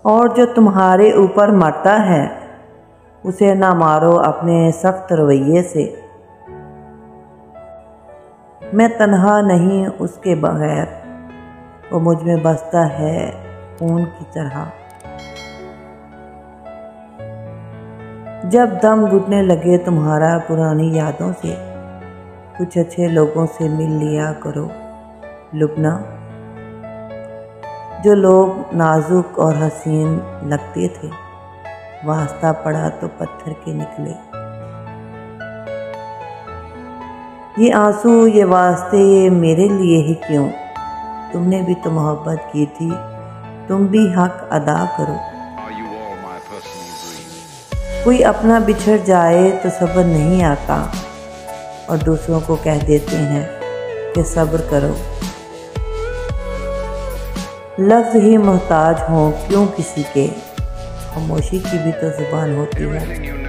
और जो तुम्हारे ऊपर मरता है उसे ना मारो अपने सख्त रवैये से। मैं तन्हा नहीं उसके बगैर, वो मुझ में बसता है खून की तरह। जब दम घुटने लगे तुम्हारा पुरानी यादों से, कुछ अच्छे लोगों से मिल लिया करो लुबना। जो लोग नाजुक और हसीन लगते थे, वास्ता पड़ा तो पत्थर के निकले। ये आंसू ये वास्ते मेरे लिए ही क्यों, तुमने भी तो मोहब्बत की थी, तुम भी हक अदा करो। कोई अपना बिछड़ जाए तो सब्र नहीं आता, और दूसरों को कह देते हैं कि सब्र करो। लफ्ज़ ही मोहताज हों क्यों किसी के, खामोशी की भी तो ज़ुबान होती है।